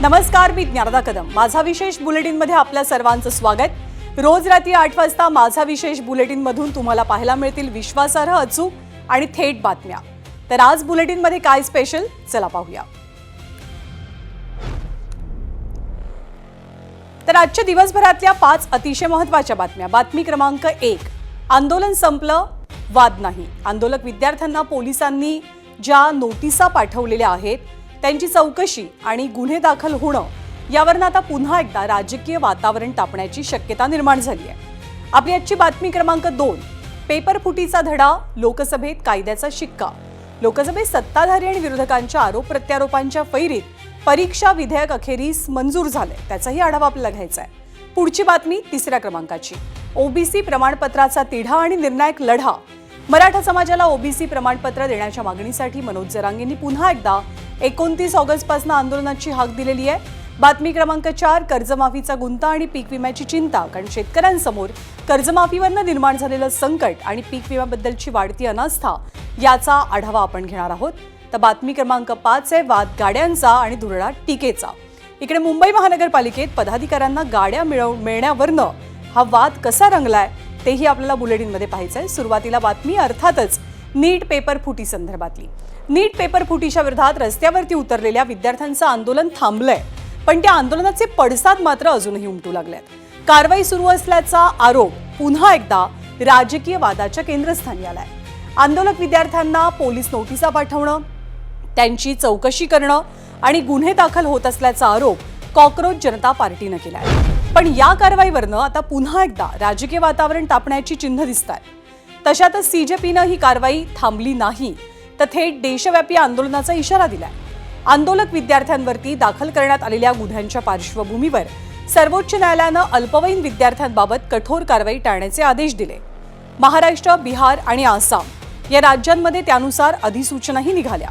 नमस्कार, मी ज्ञानदा कदम. माझा विशेष बुलेटिनमध्ये आपल्या सर्वांचं स्वागत. रोज रात्री 8 वाजता माझा विशेष बुलेटिनमधून तुम्हाला पाहायला मिळतील विश्वासार्ह, अचूक आणि थेट बातम्या. तर आज बुलेटिनमध्ये काय स्पेशल, चला पाहूया. तर आजच्या दिवसभरातल्या 5 अतिशय महत्त्वाच्या बातम्या. बातमी क्रमांक 1, आंदोलन संपलं, वाद नाही. आंदोलक विद्यार्थ्यांना पोलिसांनी ज्या नोटिसा पाठवलेल्या आहेत त्यांची चौकशी आणि गुन्हे दाखल होणं यावरून आता पुन्हा एकदा राजकीय वातावरण तापण्याची शक्यता निर्माण झाली आहे. आपली आजची बातमी क्रमांक 2, पेपर फुटीचा धडा, लोकसभेत कायद्याचा शिक्का. लोकसभेत सत्ताधारी आणि विरोधकांच्या आरोप प्रत्यारोपांच्या फैरीत परीक्षा विधेयक अखेरीस मंजूर झाले. त्याचाही आढावा आपल्याला घ्यायचा आहे. पुढची बातमी 3 क्रमांकाची, ओबीसी प्रमाणपत्राचा तिढा आणि निर्णायक लढा. मराठा समाजाला ओबीसी प्रमाणपत्र देण्याच्या मागणीसाठी मनोज जरांगेंनी पुन्हा एकदा 29 ऑगस्टपासून आंदोलनाची हाक दिलेली आहे. बातमी क्रमांक 4, कर्जमाफीचा गुंता आणि पीक विम्याची चिंता. कारण शेतकऱ्यांसमोर कर्जमाफीवरनं निर्माण झालेलं संकट आणि पीक विम्याबद्दलची वाढती अनास्था याचा आढावा आपण घेणार आहोत. तर बातमी क्रमांक 5 आहे वाद गाड्यांचा आणि धुरळा टीकेचा. इकडे मुंबई महानगरपालिकेत पदाधिकाऱ्यांना गाड्या मिळण्यावरनं हा वाद कसा रंगलाय तेही आपल्याला बुलेटिनमध्ये पाहायचं आहे. सुरुवातीला बातमी अर्थातच नीट पेपर फुटी संदर्भातली. नीट पेपर फुटीच्या विरोधात रस्त्यावरती उतरलेल्या विद्यार्थ्यांचं आंदोलन थांबलंय, पण त्या आंदोलनाचे पडसाद मात्र अजूनही उमटू लागलेत. कारवाई सुरू असल्याचा आरोप पुन्हा एकदा राजकीय वादाच्या केंद्रस्थानी आलाय. आंदोलक विद्यार्थ्यांना पोलीस नोटिसा पाठवणं, त्यांची चौकशी करणं आणि गुन्हे दाखल होत असल्याचा आरोप कॉकरोच जनता पार्टीनं केलाय. पण या कारवाईवरनं आता पुन्हा एकदा राजकीय वातावरण तापण्याची चिन्ह दिसतात. तशातच सीजेपीनं ही कारवाई थांबली नाही तर थेट देशव्यापी आंदोलनाचा इशारा दिलाय. आंदोलक विद्यार्थ्यांवरती दाखल करण्यात आलेल्या गुन्ह्यांच्या पार्श्वभूमीवर सर्वोच्च न्यायालयानं अल्पवयीन विद्यार्थ्यांबाबत कठोर कारवाई टाळण्याचे आदेश दिले. महाराष्ट्र, बिहार आणि आसाम या राज्यांमध्ये त्यानुसार अधिसूचनाही निघाल्या.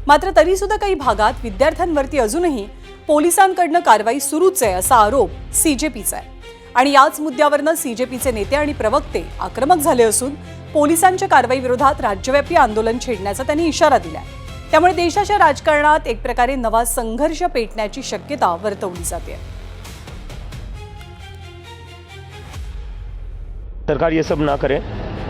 मात्र तरीसुद्धा काही भागात विद्यार्थ्यांवरती अजूनही पोलिसांकडनं कारवाई सुरूच आहे असा आरोप सीजेपीचा आहे. आणि याच मुद्द्यावरनं सीजेपीचे नेते आणि प्रवक्ते आक्रमक झाले असून पोलिसांच्या कारवाईविरोधात राज्यव्यापी आंदोलन छेडण्याचा त्यांनी इशारा दिलाय. त्यामुळे देशाच्या राजकारणात एक प्रकारे नवा संघर्ष पेटण्याची शक्यता वर्तवली जाते. सरकार ये सब ना करे.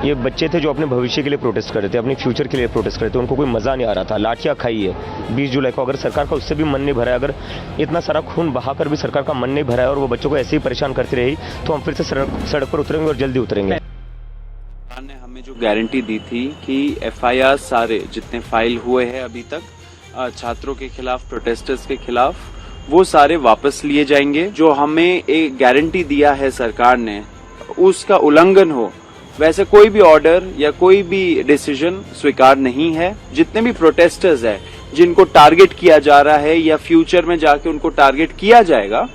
ये बच्चे थे जो अपने भविष्य के लिए प्रोटेस्ट कर रहे थे, अपने फ्यूचर के लिए प्रोटेस्ट कर रहे थे, उनको कोई मज़ा नहीं आ रहा था. लाठियाँ खाई है 20 जुलाई को. अगर सरकार का उससे भी मन नहीं भरा है, अगर इतना सारा खून बहाकर भी सरकार का मन नहीं भरा है और वो बच्चों को ऐसे ही परेशान करती रही तो हम फिर से सड़क पर उतरेंगे और जल्दी उतरेंगे. सरकार ने हमें जो गारंटी दी थी कि एफआईआर सारे जितने फाइल हुए हैं अभी तक छात्रों के खिलाफ, प्रोटेस्टर्स के खिलाफ, वो सारे वापस लिए जाएंगे. जो हमें एक गारंटी दिया है सरकार ने उसका उल्लंघन हो वैसे कोई भी ऑर्डर या कोई भी डिसीजन स्वीकार नहीं है. जितने भी प्रोटेस्टर्स हैं जिनको टारगेट किया जा रहा है या फ्यूचर में जाके उनको टारगेट किया जाएगा,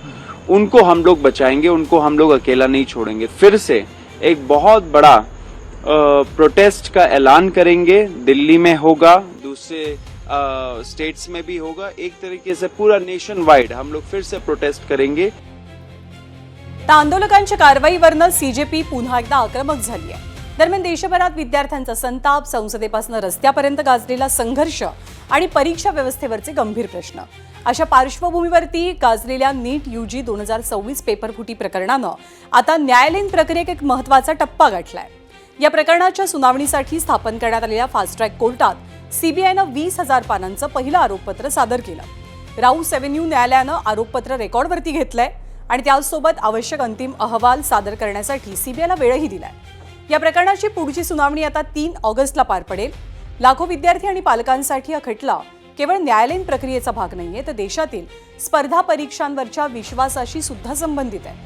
उनको हम लोग बचाएंगे, उनको हम लोग अकेला नहीं छोड़ेंगे. फिर से एक बहुत बड़ा प्रोटेस्ट का ऐलान करेंगे. दिल्ली में होगा, दूसरे स्टेट्स में भी होगा. एक तरीके से पूरा नेशन वाइड हम लोग फिर से प्रोटेस्ट करेंगे. आंदोलकांच्या कारवाईवरनं सीजेपी पुन्हा एकदा आक्रमक झाली आहे. दरम्यान देशभरात विद्यार्थ्यांचा संताप, संसदेपासून रस्त्यापर्यंत गाजलेला संघर्ष आणि परीक्षा व्यवस्थेवरचे गंभीर प्रश्न. अशा पार्श्वभूमीवरती गाजलेल्या नीट यूजी 2024 पेपरफुटी प्रकरणानं आता न्यायालयीन प्रक्रियेत एक महत्त्वाचा टप्पा गाठलाय. या प्रकरणाच्या सुनावणीसाठी स्थापन करण्यात आलेल्या फास्ट ट्रॅक कोर्टात सीबीआयनं 20,000 पानांचं पहिलं आरोपपत्र सादर केलं. राऊस एव्हेन्यू न्यायालयानं आरोपपत्र रेकॉर्डवरती घेतलंय आणि त्यासोबत आवश्यक अंतिम अहवाल सादर करण्यासाठी सीबीआयला वेळही दिलाय. या प्रकरणाची पुढची सुनावणी आता 3 ऑगस्टला पार पडेल. लाखो विद्यार्थी आणि पालकांसाठी हा खटला केवळ न्यायालयीन प्रक्रियेचा भाग नाहीये, तर देशातील स्पर्धा परीक्षांवरच्या विश्वासाशी सुद्धा संबंधित आहे.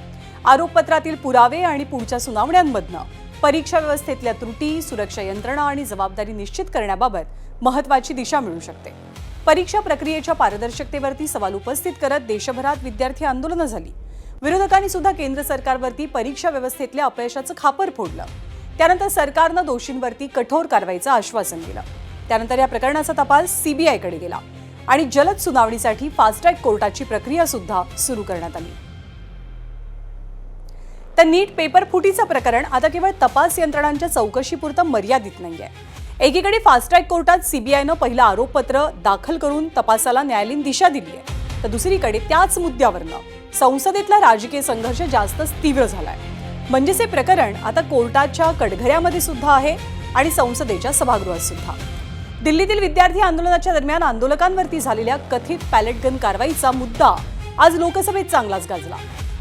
आरोपपत्रातील पुरावे आणि पुढच्या सुनावण्यांमधनं परीक्षा व्यवस्थेतल्या त्रुटी, सुरक्षा यंत्रणा आणि जबाबदारी निश्चित करण्याबाबत महत्त्वाची दिशा मिळू शकते. परीक्षा प्रक्रियेच्या पारदर्शकतेवरती सवाल उपस्थित करत देशभरात विद्यार्थी आंदोलनं झाली. विरोधकांनी सुद्धा केंद्र सरकारवरती परीक्षा व्यवस्थेतल्या अपयशाचं खापर फोडलं. त्यानंतर सरकारनं दोषींवरती कठोर कारवाईचं आश्वासन दिलं. त्यानंतर या प्रकरणाचा तपास सीबीआयकडे गेला आणि जलद सुनावणीसाठी फास्ट ट्रॅक कोर्टाची प्रक्रिया सुद्धा सुरू करण्यात आली. तर नीट पेपर फुटीचं प्रकरण आता केवळ तपास यंत्रणांच्या चौकशीपुरतं मर्यादित नाहीये. एकीकडे फास्ट ट्रॅक कोर्टात सीबीआयनं पहिलं आरोपपत्र दाखल करून तपासाला न्यायालयीन दिशा दिली आहे, तर दुसरीकडे त्याच मुद्द्यावरनं संसदेतला राजकीय संघर्ष जास्तच तीव्र झालाय. म्हणजेच हे प्रकरण आता कोर्टाच्या कटघऱ्यामध्ये सुद्धा आहे आणि संसदेच्या सभागृहात सुद्धा. दिल्लीतील विद्यार्थी आंदोलनाच्या दरम्यान आंदोलकांवरती झालेल्या कथित पॅलेट गन कारवाईचा मुद्दा आज लोकसभेत चांगलाच गाजला.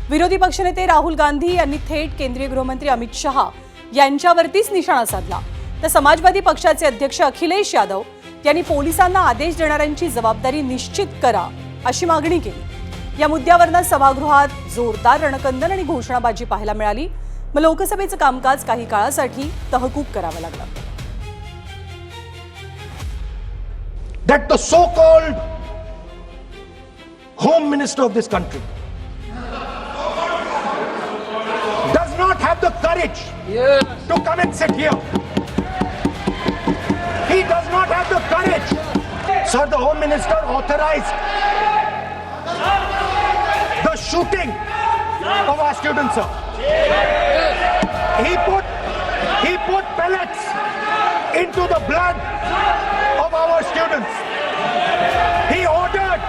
विरोधी पक्षनेते राहुल गांधी यांनी थेट केंद्रीय गृहमंत्री अमित शहा यांच्यावरतीच निशाणा साधला. तर समाजवादी पक्षाचे अध्यक्ष अखिलेश यादव यांनी पोलिसांना आदेश देणाऱ्यांची जबाबदारी निश्चित करा अशी मागणी केली. या मुद्द्यावरनं सभागृहात जोरदार रणकंदन आणि घोषणाबाजी पाहायला मिळाली. मग लोकसभेचं कामकाज काही काळासाठी तहकूब करावं लागलं. That the so-called Home Minister of this country does not have the courage to come and sit here. He does not have the courage. Sir, the Home Minister authorized the shooting of our students, sir. He put pellets into the blood of our students. He ordered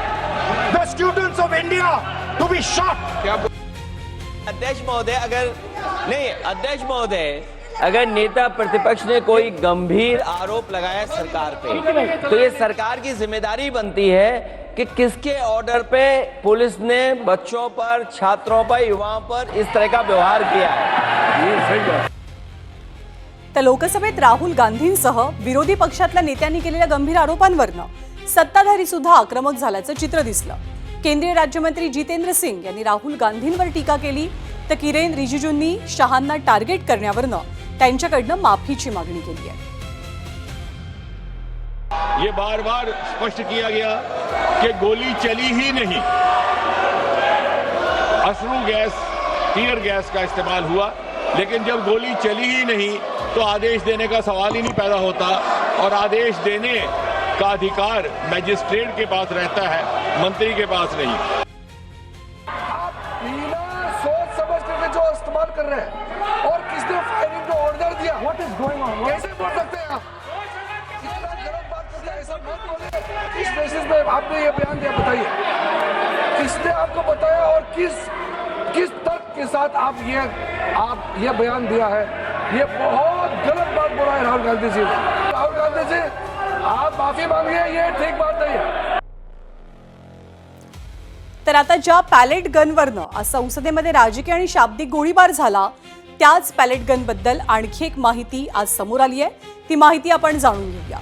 the students of India to be shot. अध्यक्ष महोदय अगर नेता प्रतिपक्ष ने कोई गंभीर आरोप लगाया सरकार पे तो ये सरकार की जिम्मेदारी बनती है कि किसके ऑर्डर पे पुलिस ने बच्चों पर, छात्रों पर, युवाओं पर इस तरह का व्यवहार किया है. तर लोकसभेत राहुल गांधींसह विरोधी पक्षातल्या नेत्यांनी केलेल्या गंभीर आरोपांवरनं सत्ताधारी सुद्धा आक्रमक झाल्याचं चित्र दिसलं. केंद्रीय राज्यमंत्री जितेंद्र सिंग यांनी राहुल गांधींवर टीका केली तर किरेन रिजिजूंनी शहांना टार्गेट करण्यावरनं त्यांच्याकडनं माफीची मागणी केली आहे. ये बार बार स्पष्ट किया गया कि गोली चली ही नहीं, अश्रु गैस, टीयर गैस का इस्तेमाल हुआ, लेकिन जब गोली चली ही नहीं तो आदेश देने का सवाल ही नहीं पैदा होता. और आदेश देने का अधिकार मैजिस्ट्रेट के पास रहता है, मंत्री के पास नहीं. बिना सोच समझ करके जो इस्तेमाल कर रहे हैं और किसने फायरिंग का ऑर्डर दिया, व्हाट इज गोइंग ऑन, कैसे बोल सकते हैं आप? इतना गलत बात करते हैं, ऐसा मत बोलिए. किस बेसिस पे आपने ये बयान दिया, बताइए किसने आपको बताया और किस तर्क के साथ आप ये बयान दिया है? ये बहुत गलत बात बोला है राहुल गांधी जी. राहुल गांधी जी, आप माफी मांगिए, ये ठीक बात नहीं है. तर आता ज्या पॅलेट गनवरनं आज संसदेमध्ये राजकीय आणि शाब्दिक गोळीबार झाला त्याच पॅलेट गनबद्दल आणखी एक माहिती आज समोर आली आहे. ती माहिती आपण जाणून घेऊया.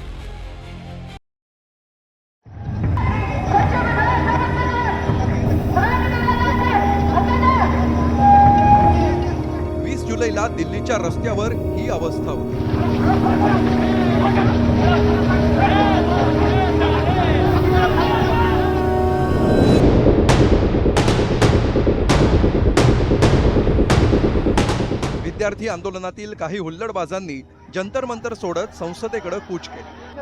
जुलैला दिल्लीच्या रस्त्यावर ही अवस्था होती. विद्यार्थी आंदोलनातील काही हुल्लडबाजांनी जंतर मंतर सोडत संसदेकडे कूच केली.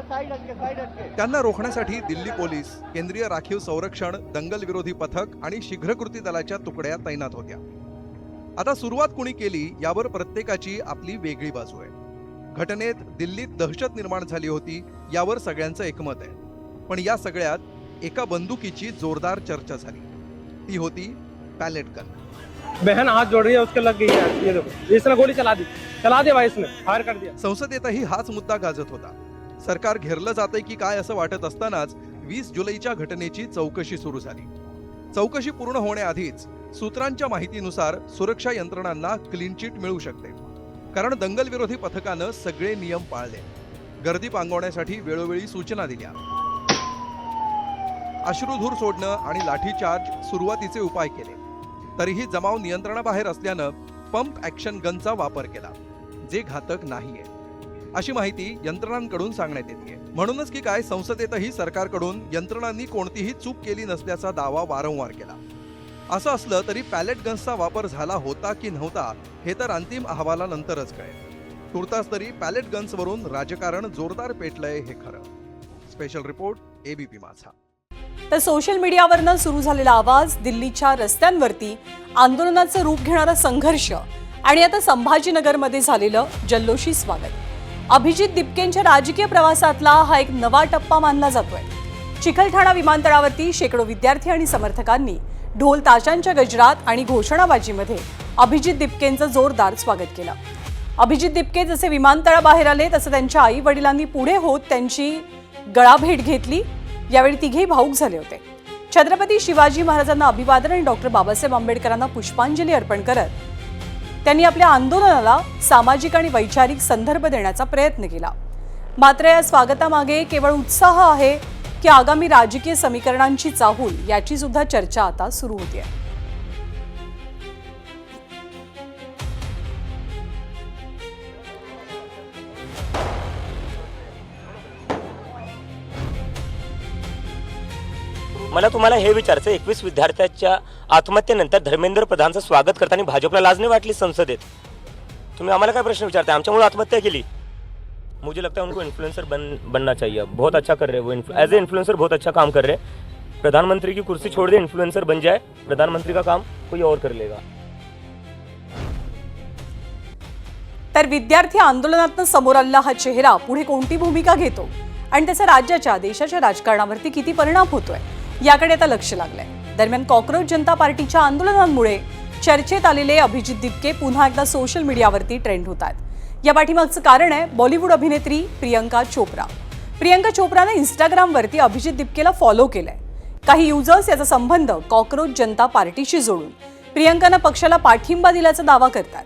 त्यांना रोखण्यासाठी दिल्ली पोलीस, केंद्रीय राखीव संरक्षण, दंगल विरोधी पथक आणि शीघ्रकृती दलाच्या तुकड्या तैनात होत्या. आता सुरुवात कुणी केली यावर प्रत्येकाची आपली वेगळी बाजू आहे. घटनेत दिल्लीत दहशत निर्माण झाली होती यावर सगळ्यांचं एकमत आहे. पण या सगळ्यात एका बंदुकीची जोरदार चर्चा झाली. ती होती पॅलेट गन. बहन हाथ जोड़ रही है, उसके लग गई है. ये देखो, इसने गोली चला दी भाई, इसने फायर कर दिया. संसदेतही हाच मुद्दा गाजत होता. सरकार घेरलं जातंय की काय असं वाटत असतानाच 20 जुलैच्या घटनेची चौकशी सुरू झाली. चौकशी पूर्ण होण्याआधीच सूत्रांच्या माहितीनुसार सुरक्षा यंत्रणांना क्लीन चिट मिळू शकते, कारण दंगल विरोधी पथकानं सगळे नियम पाळले. गर्दी पांगवण्यासाठी वेळोवेळी सूचना दिल्या. अश्रुधूर सोडणं आणि लाठीचार्ज सुरुवातीचे उपाय केले. तरीही जमाव नियंत्रणाबाहेर असल्यानं पंप ॲक्शन गनचा वापर केला, जे घातक नाहीये अशी माहिती यंत्रणांकडून सांगण्यात येते. म्हणूनच की काय संसदेतही सरकारकडून यंत्रणांनी कोणतीही चूक केली नसल्याचा दावा वारंवार केला. असं असलं तरी पॅलेट गन्सचा वापर झाला होता की नव्हता हे तर अंतिम अहवालानंतरच कळेल. तुर्तास तरी पॅलेट गन्सवरून राजकारण जोरदार पेटलंय हे खरं. स्पेशल रिपोर्ट, एबीपी माझा. तर सोशल मीडियावरनं सुरू झालेला आवाज, दिल्लीच्या रस्त्यांवरती आंदोलनाचं रूप घेणारा संघर्ष आणि आता संभाजीनगरमध्ये झालेलं जल्लोषी स्वागत अभिजित दिपकेंच्या राजकीय प्रवासातला हा एक नवा टप्पा मानला जातोय. चिखलठाणा विमानतळावरती शेकडो विद्यार्थी आणि समर्थकांनी ढोल ताशांच्या गजरात आणि घोषणाबाजीमध्ये अभिजित दिपकेंचं जोरदार स्वागत केलं. अभिजित दिपके जसे विमानतळाबाहेर आले तसं त्यांच्या आई वडिलांनी पुढे होत त्यांची गळाभेट घेतली. यावेळी तिघेही भाऊक झाले होते. छत्रपती शिवाजी महाराजांना अभिवादन आणि डॉक्टर बाबासाहेब आंबेडकरांना पुष्पांजली अर्पण करत त्यांनी आपल्या आंदोलनाला सामाजिक आणि वैचारिक संदर्भ देण्याचा प्रयत्न केला. मात्र या स्वागतामागे केवळ उत्साह आहे की आगामी राजकीय समीकरणांची चाहूल याची सुद्धा चर्चा आता सुरू होतीये. मला तुम्हाला हे विचारायचं, 21 विद्यार्थ्यांच्या आत्महत्येनंतर धर्मेंद्र प्रधानचं स्वागत करताना भाजपला लाज नाही वाटली संसदेत? तुम्ही आम्हाला काय प्रश्न विचारताय? आमच्यामुळे आत्महत्या केली. मुझे लगता है उनको इन्फ्लुएंसर बनना चाहिए. बहुत अच्छा कर रहे हैं वो, एज ए इन्फ्लुएंसर बहुत अच्छा काम कर रहे हैं. प्रधानमंत्री की कुर्सी छोड़ दे, इन्फ्लुएंसर बन जाए, प्रधानमंत्री का काम कोई और कर लेगा. तर विद्यार्थी आंदोलनातून समोर आलेला हा चेहरा पुढे कोणती भूमिका घेतो आणि त्याचा राज्याच्या देशाच्या राजकारणावरती किती परिणाम होतोय याकडे आता लक्ष लागलंय. दरम्यान कॉक्रोच जनता पार्टीच्या आंदोलनांमुळे चर्चेत आलेले अभिजित दिपके पुन्हा एकदा सोशल मीडियावरती ट्रेंड होत आहेत. या पाठीमागचं कारण आहे बॉलिवूड अभिनेत्री प्रियंका चोप्रा. प्रियंका चोप्राने इंस्टाग्रामवरती अभिजित दिपकेला फॉलो केलंय. काही युजर्स याचा संबंध कॉक्रोच जनता पार्टीशी जोडून प्रियंकानं पक्षाला पाठिंबा दिल्याचा दावा करतात.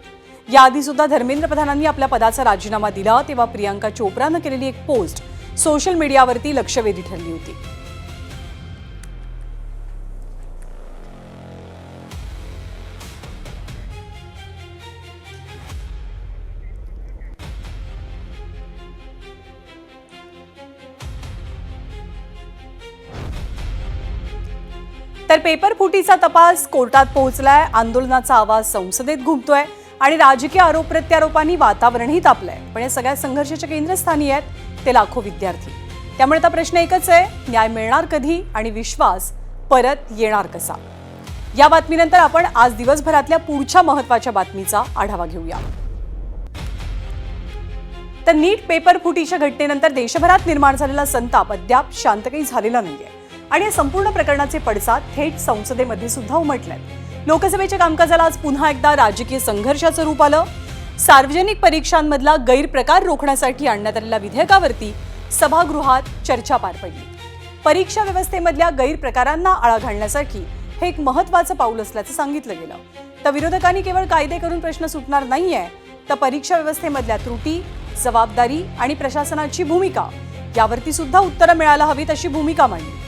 याआधी सुद्धा धर्मेंद्र प्रधानांनी आपल्या पदाचा राजीनामा दिला तेव्हा प्रियंका चोप्रानं केलेली एक पोस्ट सोशल मीडियावरती लक्षवेधी ठरली होती. तर पेपर फुटीचा तपास कोर्टात पोहोचलाय. आंदोलनाचा आवाज संसदेत घुमतोय आणि राजकीय आरोप प्रत्यारोपांनी वातावरणही तापलंय. पण या सगळ्या संघर्षाच्या केंद्रस्थानी आहेत ते लाखो विद्यार्थी. त्यामुळे आता प्रश्न एकच आहे, न्याय मिळणार कधी आणि विश्वास परत येणार कसा? या बातमीनंतर आपण आज दिवसभरातल्या पुढच्या महत्त्वाच्या बातमीचा आढावा घेऊया. तर नीट पेपर फुटीच्या घटनेनंतर देशभरात निर्माण झालेला संताप अद्याप शांत काही झालेला नाहीये आणि या संपूर्ण प्रकरणाचे पडसाद थेट संसदेमध्ये सुद्धा उमटलेत. लोकसभेच्या कामकाजाला आज पुन्हा एकदा राजकीय संघर्षाचं रूप आलं. सार्वजनिक परीक्षांमधला गैरप्रकार रोखण्यासाठी आणण्यात आलेल्या विधेयकावरती सभागृहात चर्चा पार पडली. परीक्षा व्यवस्थेमधल्या गैरप्रकारांना आळा घालण्यासाठी हे एक महत्त्वाचं पाऊल असल्याचं सांगितलं गेलं. तर विरोधकांनी केवळ कायदे करून प्रश्न सुटणार नाहीये, तर परीक्षा व्यवस्थेमधल्या त्रुटी, जबाबदारी आणि प्रशासनाची भूमिका यावरती सुद्धा उत्तरं मिळायला हवीत अशी भूमिका मांडली.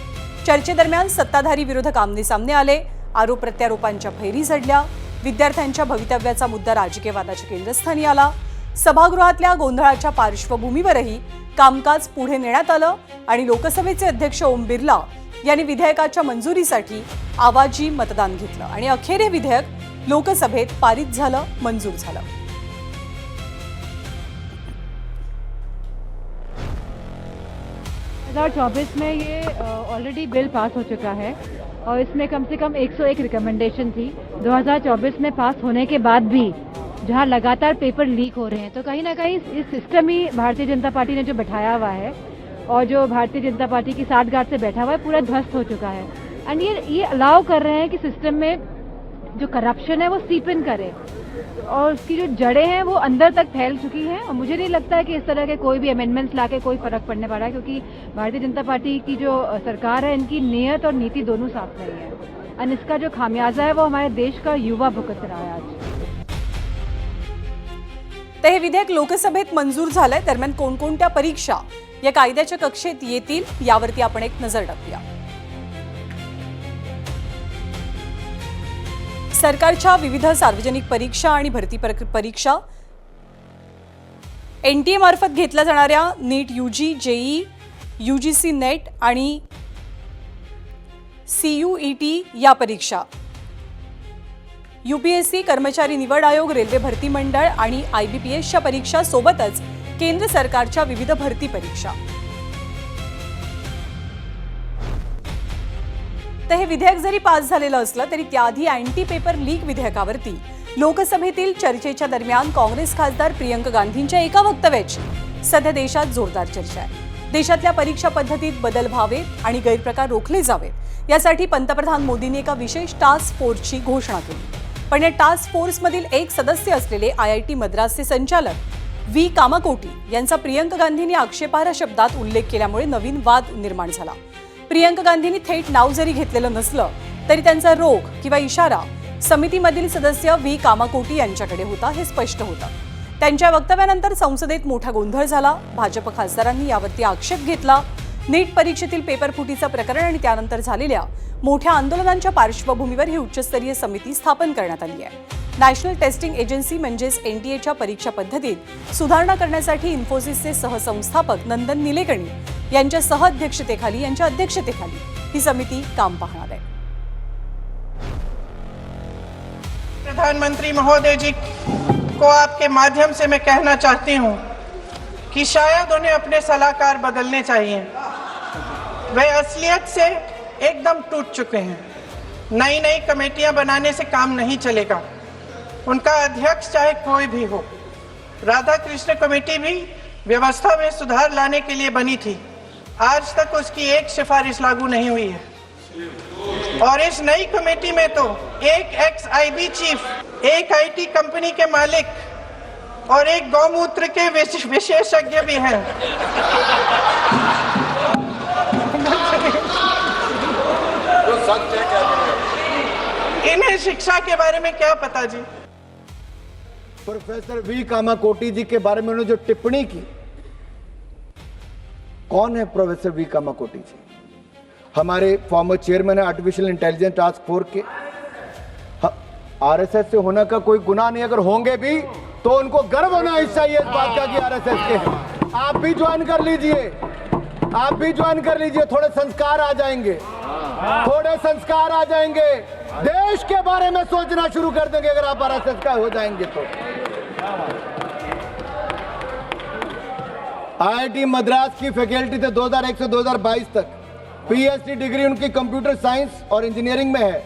चर्चेदरम्यान सत्ताधारी विरोधक आमने सामने आले. आरोप प्रत्यारोपांच्या फैरी झडल्या. विद्यार्थ्यांच्या भवितव्याचा मुद्दा राजकीय वादाच्या केंद्रस्थानी आला. सभागृहातल्या गोंधळाच्या पार्श्वभूमीवरही कामकाज पुढे नेण्यात आलं आणि लोकसभेचे अध्यक्ष ओम बिर्ला यांनी विधेयकाच्या मंजुरीसाठी आवाजी मतदान घेतलं आणि अखेर हे विधेयक लोकसभेत पारित झालं, मंजूर झालं. में ये ऑलरेडी बिल पास हो चुका है और इसमें कम से कम 101 रिकमेंडेशन थी. 2024 में पास होने के बाद भी जहां लगातार पेपर लीक हो रहे हैं, तो कहीं ना कहीं इस सिस्टम ही भारतीय जनता पार्टी ने जो बैठाया हुआ है और जो भारतीय जनता पार्टी की साठगांठ से बैठा हुआ है पूरा ध्वस्त हो चुका है. एंड ये अलाउ कर रहे हैं कि सिस्टम में जो करप्शन है वो सीप इन करे और उसकी जो जड़ें हैं वो अंदर तक फैल चुकी हैं. और मुझे नहीं लगता है कि इस तरह के कोई भी अमेंडमेंट्स लाके कोई फर्क पड़ने वाला है, क्योंकि भारतीय जनता पार्टी की जो सरकार है इनकी नीयत और नीति दोनों साफ नहीं है. और इसका जो खामियाजा है वो हमारे देश का युवा भुगत रहा है आज. तर हे विधेयक लोकसभेत मंजूर झालंय. दरम्यान कोणकोणत्या परीक्षा या कायद्याच्या कक्षेत येतील यावरती आपण एक नजर टाकूया. सरकारच्या विविध सार्वजनिक परीक्षा आणि भरती परीक्षा, NTA मार्फत घेतल्या जाणाऱ्या नीट UG, JEE, UGC नेट आणि CUET या परीक्षा, UPSC, कर्मचारी निवड आयोग, रेल्वे भरती मंडळ आणि IBPSच्या परीक्षा सोबतच केंद्र सरकारच्या विविध भरती परीक्षा. तर हे विधेयक जरी पास झालेलं असलं तरी त्याआधी अँटी पेपर लीक विधेयकावरती लोकसभेतील चर्चेच्या दरम्यान काँग्रेस खासदार प्रियंका गांधींच्या एका वक्तव्याची सध्या देशात जोरदार चर्चा आहे. देशातल्या परीक्षा पद्धतीत बदल व्हावेत आणि गैरप्रकार रोखले जावेत यासाठी पंतप्रधान मोदींनी एका विशेष टास्क फोर्सची घोषणा केली. पण या टास्क फोर्समधील एक सदस्य असलेले IIT मद्रासचे संचालक व्ही कामाकोटी यांचा प्रियंका गांधींनी आक्षेपार्ह शब्दात उल्लेख केल्यामुळे नवीन वाद निर्माण झाला. प्रियंका गांधींनी थेट नाव जरी घेतलेलं नसलं तरी त्यांचा रोख किंवा इशारा समितीमधील सदस्य व्ही कामाकोटी यांच्याकडे होता हे स्पष्ट होतं. त्यांच्या वक्तव्यानंतर संसदेत मोठा गोंधळ झाला. भाजप खासदारांनी यावरती आक्षेप घेतला. नीट परीक्षेतील पेपर फुटीचं प्रकरण आणि त्यानंतर झालेल्या मोठ्या आंदोलनांच्या पार्श्वभूमीवर ही उच्चस्तरीय समिती स्थापन करण्यात आली आहे. नॅशनल टेस्टिंग एजन्सी म्हणजेच NTAच्या परीक्षा पद्धतीत सुधारणा करण्यासाठी इन्फोसिसचे सहसंस्थापक नंदन निलेकणी यांच्या अध्यक्षतेखाली ही समिती काम पाहणार आहे. प्रधानमंत्री महोदय जी को आपके माध्यम से मैं कहना चाहती हूं कि शायद उन्हें अपने सलाहकार बदलने चाहिए. वे असलियत से एकदम टूट चुके हैं. नई नई कमेटियां बनाने से काम नहीं चलेगा. उनका अध्यक्ष चाहे कोई भी हो. राधा कृष्ण कमेटी भी व्यवस्था में सुधार लाने के लिए बनी थी. आज तक उसकी एक सिफारिश लागू नहीं हुई है. और इस नई कमेटी में तो एक ex-IB चीफ, एक IT कंपनी के मालिक और एक गौमूत्र के विशेषज्ञ भी हैं. इन्हें शिक्षा के बारे में क्या पता जी. प्रोफेसर वी कामाकोटी जी के बारे में उन्होंने जो टिप्पणी की, कौन है प्रोफेसर वी कामाकोटी जी? हमारे फॉर्मर चेयरमैन है आर्टिफिशियल इंटेलिजेंस टास्क फोर्स के. RSS से होने का कोई गुनाह नहीं. अगर होंगे भी तो उनको गर्व होना चाहिए इस बात का कि RSS के हैं. आप भी ज्वाइन कर लीजिए, आप भी ज्वाइन कर लीजिए. थोड़े संस्कार आ जाएंगे, थोड़े संस्कार आ जाएंगे. देश के बारे में सोचना शुरू कर देंगे अगर आप RSS का हो जाएंगे तो. IIT मद्रास की फैकल्टी थे 2001 से 2022 तक. PhD डिग्री उनकी कंप्यूटर साइंस और इंजीनियरिंग में है.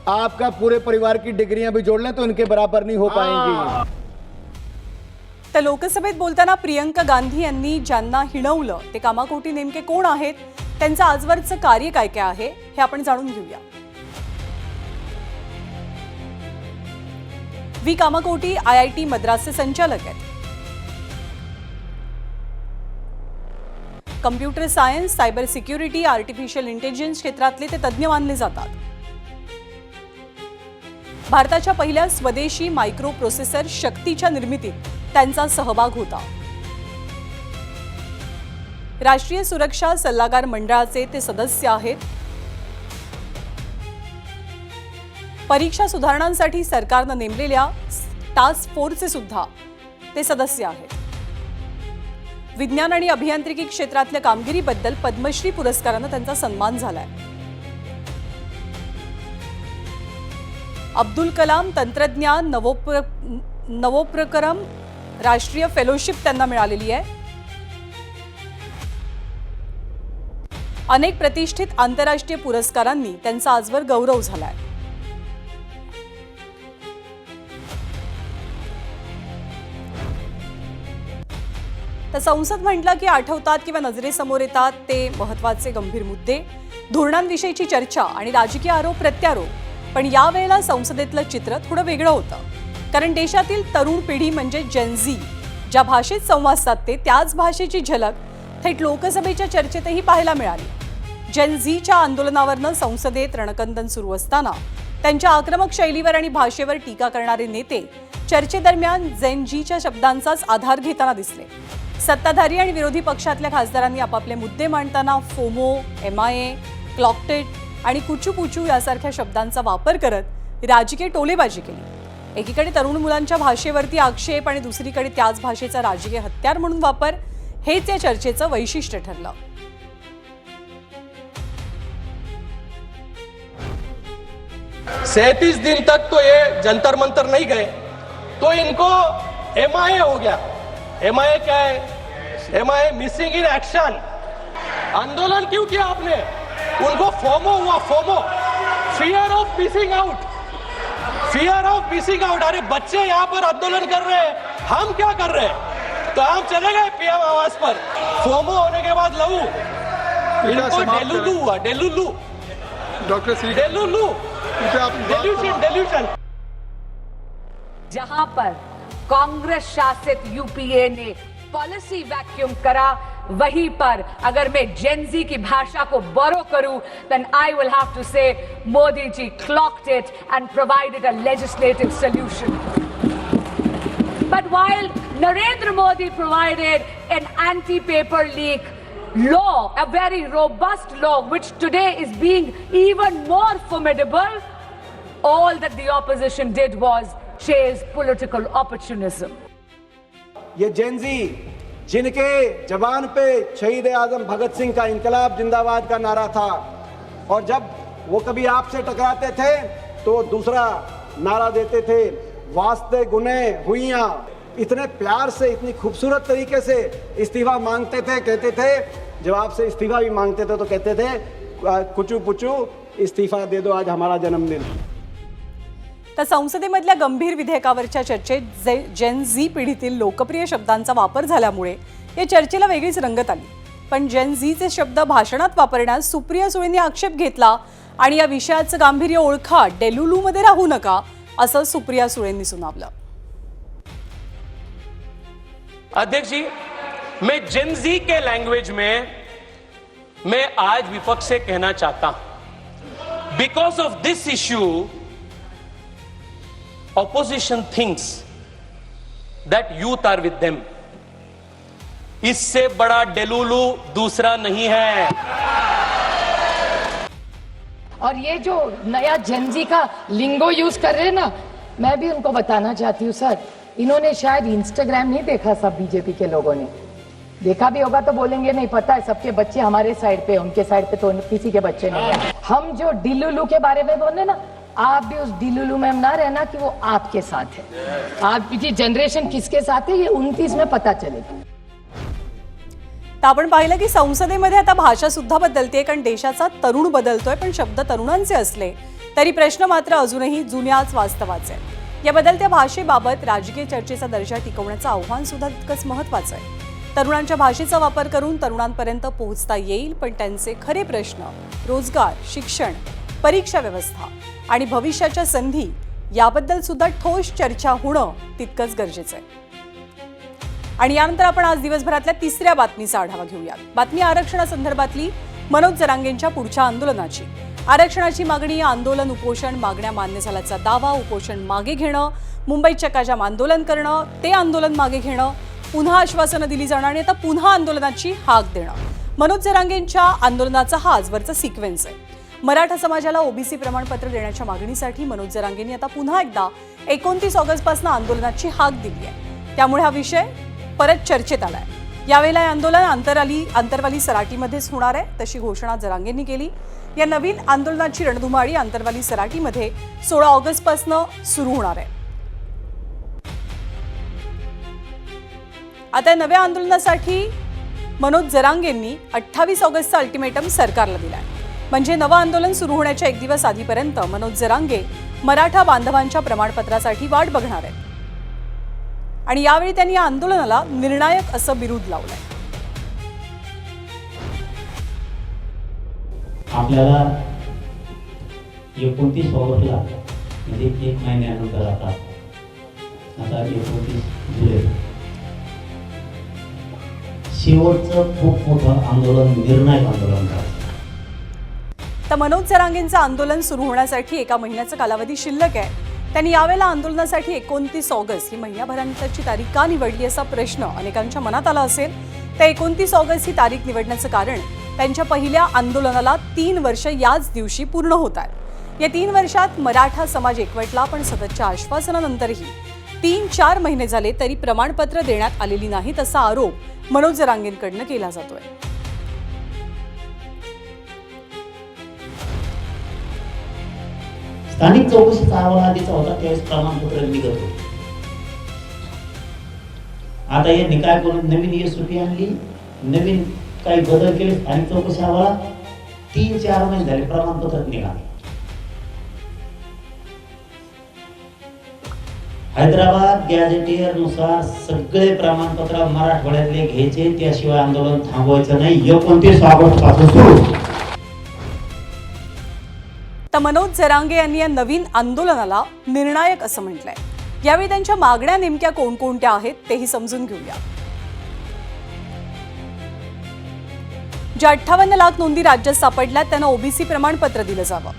आपका पूरे परिवार की डिग्रियां भी जोड़ लें तो इनके बराबर नहीं हो पाएंगी. तर लोकसभेत बोलताना प्रियंका गांधी यांनी ज्यांना हिणवलं ते कामाकोटी नेमके कोण आहेत, त्यांचं आजवरचं कार्य काय काय आहे हे आपण जाणून घेऊया. व्ही कामाकोटी IIT मद्रासचे संचालक आहेत. Computer science, cyber security, artificial intelligence क्षेत्रातले ते तज्ज्ञ मानले जातात. भारताच्या पहिल्या स्वदेशी मायक्रो प्रोसेसर शक्तीच्या निर्मितीत त्यांचा सहभाग होता. राष्ट्रीय सुरक्षा सल्लागार मंडळाचे ते सदस्य आहेत. परीक्षा सुधारणांसाठी सरकारनं नेमलेल्या टास्क फोर्सचे सुद्धा ते सदस्य आहेत. विज्ञान आणि अभियांत्रिकी क्षेत्रातल्या कामगिरीबद्दल पद्मश्री पुरस्कारानं त्यांचा सन्मान झालाय. अब्दुल कलाम तंत्रज्ञान नवोपक्रम राष्ट्रीय फेलोशिप त्यांना मिळालेली आहे. अनेक प्रतिष्ठित आंतरराष्ट्रीय पुरस्कारांनी त्यांचा आजवर गौरव झालाय. तर संसद म्हटलं की आठवतात किंवा नजरेसमोर येतात ते महत्त्वाचे गंभीर मुद्दे, धोरणांविषयीची चर्चा आणि राजकीय आरोप प्रत्यारोप. पण यावेळेला संसदेतलं चित्र थोडं वेगळं होतं. कारण देशातील तरुण पिढी म्हणजे जेन झी ज्या भाषेत संवाद साधते त्याच भाषेची झलक थेट लोकसभेच्या चर्चेतही पाहायला मिळाली. जेन झीच्या आंदोलनावरनं संसदेत रणकंदन सुरू असताना त्यांच्या आक्रमक शैलीवर आणि भाषेवर टीका करणारे नेते चर्चेदरम्यान जेन झीच्या शब्दांचाच आधार घेताना दिसले. सत्ताधारी आणि विरोधी पक्षातल्या खासदारांनी आपापले मुद्दे मांडताना फोमो, MIA, क्लॉकटेट आणि कुचूपुचू यासारख्या शब्दांचा वापर करत राजकीय टोलेबाजी केली. एकीकडे तरुण मुलांच्या भाषेवरती आक्षेप आणि दुसरीकडे त्याच भाषेचा राजकीय हत्यार म्हणून वापर हेच या चर्चेचं वैशिष्ट्य ठरलं. सैंतीस दिन तक तो ये जंतर मंतर नहीं गए तो इनको MIA हो गया. MIA क्या है? MIA missing in action. आंदोलन क्यों किया आपने? उनको फोमो हुआ, FOMO, fear of missing out, fear of missing out. अरे बच्चे यहाँ पर आंदोलन कर रहे हैं, हम क्या कर रहे हैं? तो हम चले गए पीएम आवास पर। फोमो होने के बाद लहू इनको डेलुलू हुआ, डेलुलू डॉक्टर श्री डेलुलू डेल्यूशन। जहां पर कांग्रेस शासित यूपीए ने पॉलिसी वैक्यूम करा, वहीं पर अगर मैं जेनजी की भाषा को बोरो करूं, then I will have to say Modi ji clocked it and provided a legislative solution. But while Narendra Modi provided an anti-paper leak law, a very robust law, which today is being even more formidable, all that the opposition did was chase political opportunism. ये Gen Z जिनके जबान पे शहीद आजम भगत सिंह का इनकलाब जिंदाबाद का नारा था, और जब वो कभी आपसे टकराते थे तो दूसरा नारा देते थे, वास्ते गुने हुइयां। इतने प्यार से, इतनी खूबसूरत तरीके से इस्तीफा मांगते थे, कहते थे, जब आपसे इस्तीफा भी मांगते थे तो कहते थे कुचू पुचू इस्तीफा दे दो, आज हमारा जन्मदिन। तर संसदेमधल्या गंभीर विधेयकावरच्या चर्चेत जेन झी पिढीतील लोकप्रिय शब्दांचा वापर झाल्यामुळे या चर्चेला वेगळीच रंगत आली। पण जेन झीचे शब्द भाषणात वापरण्यास सुप्रिया सुळेंनी आक्षेप घेतला आणि या विषयाचं गांभीर्य ओळखा, डेलुलूमध्ये राहू नका, असं सुप्रिया सुळेंनी सुनावलं। अध्यक्ष जी, मैं जेनजी के लैंग्वेज में मैं आज विपक्ष से कहना चाहता हूं, because of this issue opposition thinks that youth are with them. इससे बड़ा डेलुलू दूसरा नहीं है। और ये जो नया जेनजी का लिंगो यूज कर रहे हैं ना, मैं भी उनको बताना चाहती हूँ सर, इन्होंने शायद इंस्टाग्राम नहीं देखा, सब बीजेपी के लोगों ने देखा भी होगा तो बोलेंगे नहीं पता है, सबके बच्चे हमारे साइड पे, उनके साइड पे तो किसी के बच्चे नहीं है। हम जो डिलुलू के बारे में बोले ना, आप भी उस डिलुलू में ना रहना कि वो आपके साथ है। आपकी जनरेशन किसके साथ है ये 29 में पता चलेगा। आपण पाहिलं की संसदेमध्ये आता भाषा सुद्धा बदलते, कारण देशाचा तरुण बदलतोय, पण शब्द तरुणांचे असले तरी प्रश्न मात्र अजूनही जुन्याच वास्तवाचे आहेत। या बदलत्या भाषेबाबत राजकीय चर्चेचा दर्जा टिकवण्याचं आव्हान सुद्धा तितकंच महत्त्वाचं आहे। तरुणांच्या भाषेचा वापर करून तरुणांपर्यंत पोहोचता येईल, पण त्यांचे खरे प्रश्न रोजगार, शिक्षण, परीक्षा व्यवस्था आणि भविष्याच्या संधी याबद्दल सुद्धा ठोस चर्चा होणं तितकंच गरजेचं आहे। आणि यानंतर आपण आज दिवसभरातल्या तिसऱ्या बातमीचा आढावा घेऊयात। बातमी आरक्षणासंदर्भातली मनोज जरांगेंच्या पुढच्या आंदोलनाची। आरक्षणाची मागणी, आंदोलन, उपोषण, मागण्या मान्य झाल्याचा दावा, उपोषण मागे घेणं, मुंबईत चक्काजाम आंदोलन करणं, ते आंदोलन मागे घेणं, पुन्हा आश्वासनं दिली जाणार आणि आता पुन्हा आंदोलनाची हाक देणं। मनोज जरांगेंच्या आंदोलनाचा हा आजवरचा सिक्वेन्स आहे। मराठा समाजाला ओबीसी प्रमाणपत्र देण्याच्या मागणीसाठी मनोज जरांगेंनी आता पुन्हा एकदा 29 ऑगस्टपासून आंदोलनाची हाक दिली आहे। त्यामुळे हा विषय परत चर्चेत आलाय। यावेळेला हे आंदोलन अंतरवाली सराटीमध्येच होणार आहे, तशी घोषणा जरांगेंनी केली। या नवीन आंदोलनाची रणधुमाळी अंतरवाली सराटीमध्ये 16 ऑगस्टपासून सुरू होणार आहे। आता नव्या आंदोलनासाठी मनोज जरांगेंनी 28 ऑगस्टचा अल्टिमेटम सरकारला दिलाय। म्हणजे नवं आंदोलन सुरू होण्याच्या एक दिवस आधीपर्यंत मनोज जरांगे मराठा बांधवांच्या प्रमाणपत्रासाठी वाट बघणार आहेत आणि यावेळी त्यांनी या आंदोलनाला निर्णायक असं बिरुद लावलंय। आपल्याला 29 ऑगस्टला म्हणजे 1 महिन्यानंतर आता 29 जुलै शेवटचं खूप मोठं आंदोलन, निर्णायक आंदोलन झालं। तर मनोज जरांगेंचं आंदोलन सुरू होण्यासाठी एका महिन्याचा कालावधी शिल्लक आहे। त्यांनी यावेळेला आंदोलनासाठी 29 ऑगस्ट ही महिन्याभरानंतरची तारीख का निवडली असा प्रश्न अनेकांच्या मनात आला असेल। तर 29 ऑगस्ट ही तारीख निवडण्याचं कारण त्यांच्या पहिल्या आंदोलनाला 3 वर्ष याच दिवशी पूर्ण होत आहेत। या 3 वर्षात मराठा समाज एकवटला, पण सततच्या आश्वासनानंतरही 3-4 महिने झाले तरी प्रमाणपत्र देण्यात आलेली नाहीत असा आरोप मनोज जरांगेंकडनं केला जातोय। स्थानिक चौकशीचा अहवाल आधीचा होता, त्यावेळेस प्रमाणपत्र निघत होते। आता हे निकाय करून नवीन एसओपी आणली, नवीन काही बदल केले, स्थानिक चौकशी अहवालात 3-4 महिने झाले प्रमाणपत्र निघाले। हैदराबाद गॅझेटियरनुसार सगळे प्रमाणपत्र मराठवाड्यातले घ्यायचे, त्याशिवाय आंदोलन थांबवायचं नाही. 29 ऑगस्ट पासून सुरू. तर मनोज जरांगे यांनी या नवीन आंदोलनाला निर्णायक असं म्हटलंय. यावेळी त्यांच्या मागण्या नेमक्या कोणकोणत्या आहेत तेही समजून घेऊया. ज्या 58 लाख नोंदी राज्यात सापडल्यात त्यांना ओबीसी प्रमाणपत्र दिलं जावं.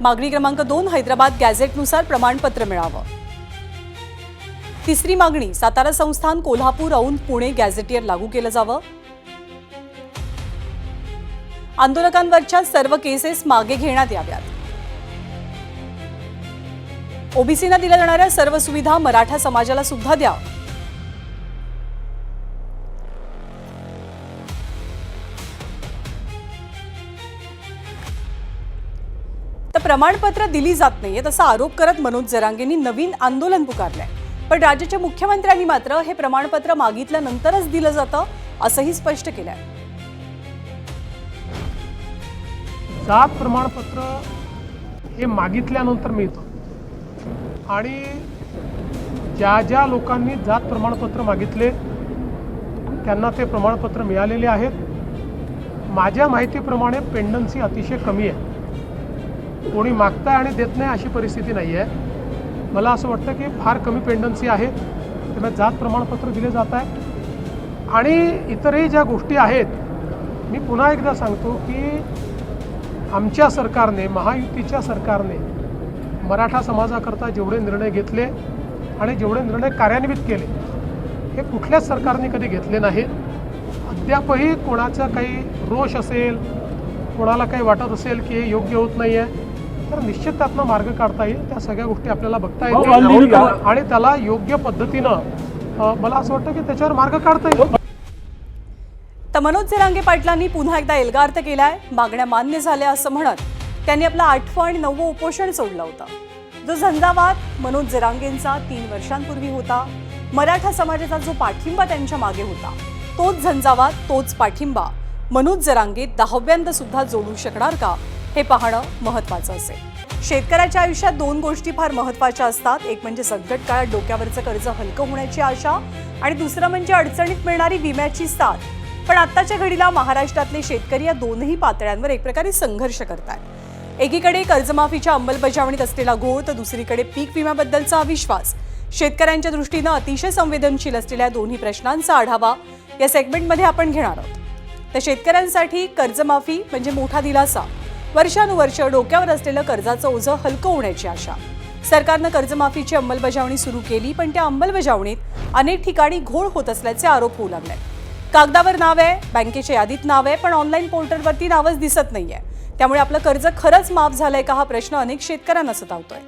मागणी क्रमांक 2, हैदराबाद गॅझेटनुसार प्रमाणपत्र मिळावं. तिसरी मागणी, सातारा संस्थान, कोल्हापूर, औंध, पुणे गॅझेटियर लागू केलं जावं. आंदोलकांवरच्या सर्व केसेस मागे घेण्यात याव्यात. ओबीसीना दिल्या जाणाऱ्या सर्व सुविधा मराठा समाजाला सुद्धा द्या. तर प्रमाणपत्र दिली जात नाहीये असा आरोप करत मनोज जरांगेंनी नवीन आंदोलन पुकारलंय. पण राज्याच्या मुख्यमंत्र्यांनी मात्र हे प्रमाणपत्र मागितल्यानंतरच दिलं जातं असंही स्पष्ट केलंय. जात प्रमाणपत्र हे मागितल्यानंतर मिळतं आणि ज्या ज्या लोकांनी जात प्रमाणपत्र मागितले त्यांना ते प्रमाणपत्र मिळालेले आहेत. माझ्या माहितीप्रमाणे पेंडन्सी अतिशय कमी आहे. कोणी मागताय आणि देत नाही अशी परिस्थिती नाही आहे. मला असं वाटतं की फार कमी पेंडन्सी आहे, त्यामुळे जात प्रमाणपत्र दिले जात आहे. आणि इतरही ज्या गोष्टी आहेत, मी पुन्हा एकदा सांगतो की आमच्या सरकारने, महायुतीच्या सरकारने मराठा समाजाकरता जेवढे निर्णय घेतले आणि जेवढे निर्णय कार्यान्वित केले हे कुठल्याच सरकारने कधी घेतले नाहीत. अद्यापही कोणाचा काही रोष असेल, कोणाला काही वाटत असेल की हे योग्य होत नाही आहे, तर निश्चित त्यातनं मार्ग काढता येईल. त्या सगळ्या गोष्टी आपल्याला बघता येतील आणि त्याला योग्य पद्धतीनं मला असं वाटतं की त्याच्यावर मार्ग काढता येईल. तर मनोज जरांगे पाटलांनी पुन्हा एकदा एल्गार्थ केलाय. मागण्या मान्य झाल्या असं म्हणत त्यांनी आपलं 8वं आणि 9वं उपोषण सोडलं होतं. जो झंझावात मनोज जरांगेंचा 3 वर्षांपूर्वी होता, मराठा समाजाचा जो पाठिंबा त्यांच्या मागे होता, तोच झंझावात, तोच पाठिंबा मनोज जरांगे 10व्यांदा सुद्धा जोडू शकणार का हे पाहणं महत्त्वाचं असेल. शेतकऱ्याच्या आयुष्यात 2 गोष्टी फार महत्त्वाच्या असतात. एक म्हणजे संकट काळात डोक्यावरचं कर्ज हलकं होण्याची आशा आणि दुसरं म्हणजे अडचणीत मिळणारी विम्याची साथ. पण आत्ताच्या घडीला महाराष्ट्रातले शेतकरी या दोनही पातळ्यांवर एक प्रकारे संघर्ष करतात. एकीकडे कर्जमाफीच्या अंमलबजावणीत असलेला घोळ, तर दुसरीकडे पीक विम्याबद्दलचा अविश्वास. शेतकऱ्यांच्या दृष्टीनं अतिशय संवेदनशील असलेल्या दोन्ही प्रश्नांचा आढावा या सेगमेंटमध्ये आपण घेणार आहोत. तर शेतकऱ्यांसाठी कर्जमाफी म्हणजे मोठा दिलासा. वर्षानुवर्ष डोक्यावर असलेलं कर्जाचं ओझं हलकं होण्याची आशा. सरकारनं कर्जमाफीची अंमलबजावणी सुरू केली, पण त्या अंमलबजावणीत अनेक ठिकाणी घोळ होत असल्याचे आरोप होऊ लागले. कागदावर नाव आहे, बँकेच्या यादीत नाव आहे, पण ऑनलाईन पोर्टलवरती नावच दिसत नाहीये. त्यामुळे आपलं कर्ज खरंच माफ झालंय का हा प्रश्न अनेक शेतकऱ्यांना सतावतोय.